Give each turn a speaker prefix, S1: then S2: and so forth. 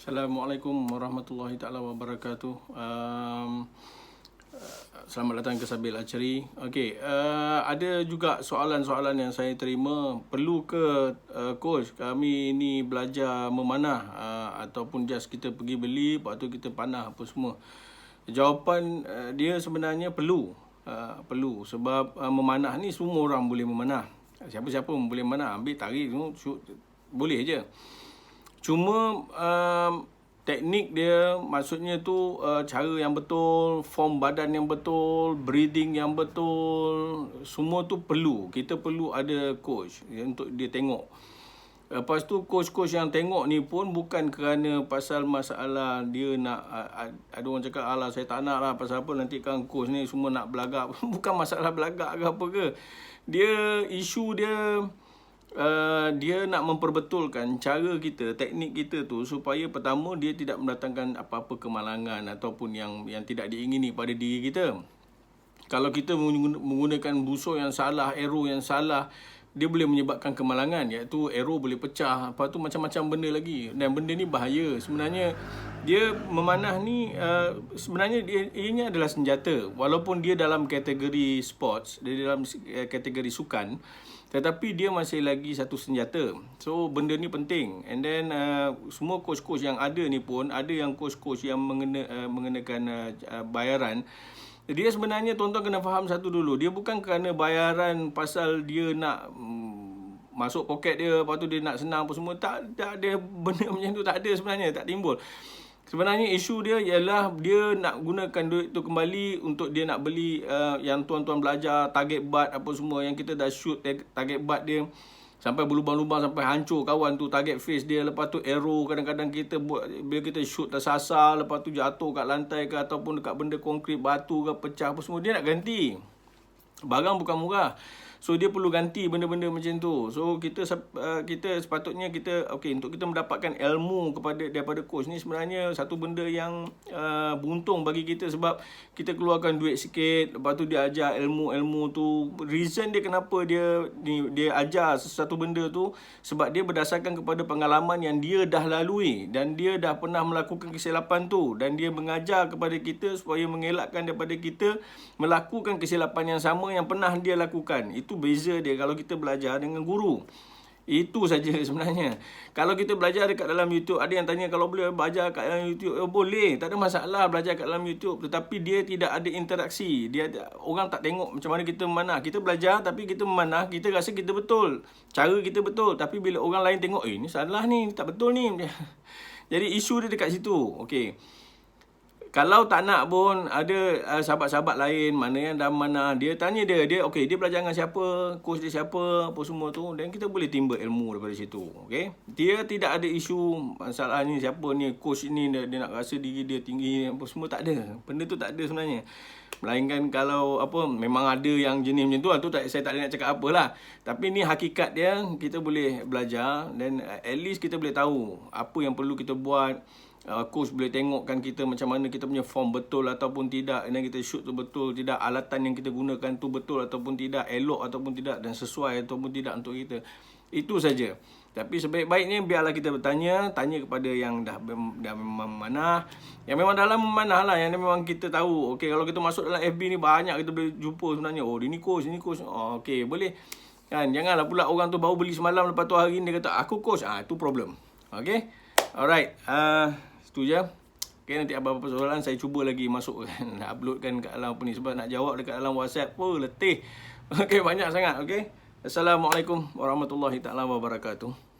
S1: Assalamualaikum warahmatullahi taala wabarakatuh. Selamat datang ke Sabil Archery. Okey, ada juga soalan-soalan yang saya terima. Perlu ke coach kami ni belajar memanah ataupun just kita pergi beli lepas tu kita panah apa semua? Jawapan dia sebenarnya perlu. Perlu sebab memanah ni semua orang boleh memanah. Siapa-siapa pun boleh memanah. Ambil tarik shoot boleh je. Cuma teknik dia, maksudnya tu cara yang betul, form badan yang betul, breathing yang betul, semua tu perlu. Kita perlu ada coach untuk dia tengok. Lepas tu coach-coach yang tengok ni pun bukan kerana pasal masalah dia nak, ada orang cakap alah saya tak nak lah pasal apa nanti kan coach ni semua nak belagak. Bukan masalah belagak ke apa ke. Dia isu dia dia nak memperbetulkan cara kita, teknik kita tu supaya pertama dia tidak mendatangkan apa-apa kemalangan ataupun yang tidak diingini pada diri kita. Kalau kita menggunakan busur yang salah, arrow yang salah, dia boleh menyebabkan kemalangan, iaitu arrow boleh pecah, lepas tu macam-macam benda lagi. Dan benda ni bahaya. Sebenarnya dia memanah ni sebenarnya ianya adalah senjata. Walaupun dia dalam kategori sports, dia dalam kategori sukan, tetapi dia masih lagi satu senjata. So benda ni penting. And then semua coach-coach yang ada ni pun, ada yang coach-coach yang mengenakan bayaran. Dia sebenarnya tuan-tuan kena faham satu dulu. Dia bukan kerana bayaran pasal dia nak masuk poket dia, lepas tu dia nak senang apa semua. Tak ada benda macam tu, tak ada sebenarnya, tak timbul. Sebenarnya isu dia ialah dia nak gunakan duit tu kembali untuk dia nak beli yang tuan-tuan belajar, target butt apa semua yang kita dah shoot target butt dia sampai berlubang-lubang sampai hancur kawan tu target face dia. Lepas tu arrow kadang-kadang kita buat bila kita shoot tersasar, lepas tu jatuh kat lantai ke ataupun dekat benda konkrit, batu ke pecah apa semua, dia nak ganti. Barang bukan murah. So dia perlu ganti benda-benda macam tu. So kita sepatutnya kita untuk kita mendapatkan ilmu daripada coach ni sebenarnya satu benda yang beruntung bagi kita sebab kita keluarkan duit sikit, lepas tu dia ajar ilmu-ilmu tu. Reason dia kenapa dia ajar sesuatu benda tu sebab dia berdasarkan kepada pengalaman yang dia dah lalui dan dia dah pernah melakukan kesilapan tu, dan dia mengajar kepada kita supaya mengelakkan daripada kita melakukan kesilapan yang sama yang pernah dia lakukan. Itu beza dia kalau kita belajar dengan guru. Itu saja sebenarnya. Kalau kita belajar dekat dalam YouTube, ada yang tanya kalau boleh belajar kat dalam YouTube. Boleh, tak ada masalah belajar kat dalam YouTube, tetapi dia tidak ada interaksi. Orang tak tengok macam mana kita memanah. Kita belajar tapi kita memanah, kita rasa kita betul, cara kita betul, tapi bila orang lain tengok, ni salah ni, tak betul ni. Jadi isu dia dekat situ. Okey. Kalau tak nak pun ada sahabat-sahabat lain mana yang dah mana, dia tanya dia belajar dengan siapa, coach dia siapa, apa semua tu, dan kita boleh timba ilmu daripada situ. Okey, dia tidak ada isu masalah ni siapa ni coach ni dia nak rasa diri dia tinggi apa semua, tak ada. Benda tu tak ada sebenarnya. Melainkan kalau memang ada yang jenis macam tu, saya tak ada nak cakap apalah. Tapi ni hakikat dia, kita boleh belajar dan at least kita boleh tahu apa yang perlu kita buat. Coach boleh tengokkan kita macam mana kita punya form betul ataupun tidak, dan kita shoot tu betul tidak, alatan yang kita gunakan tu betul ataupun tidak, elok ataupun tidak, dan sesuai ataupun tidak untuk kita. Itu saja. Tapi sebaik-baiknya biarlah kita tanya kepada yang dah memang memanah, yang memang dalam memanah lah, yang memang kita tahu. Okey, kalau kita masuk dalam FB ni banyak kita boleh jumpa sebenarnya, ini coach. Okey, boleh kan. Janganlah pula orang tu baru beli semalam, lepas tu hari ni dia kata aku coach. Itu problem. Okey, alright, itu je. Okay, nanti apa-apa soalan saya cuba lagi masukkan, nak uploadkan kat dalam apa ni, sebab nak jawab dekat dalam WhatsApp letih. Okey, banyak sangat. Okey, Assalamualaikum warahmatullahi taala wabarakatuh.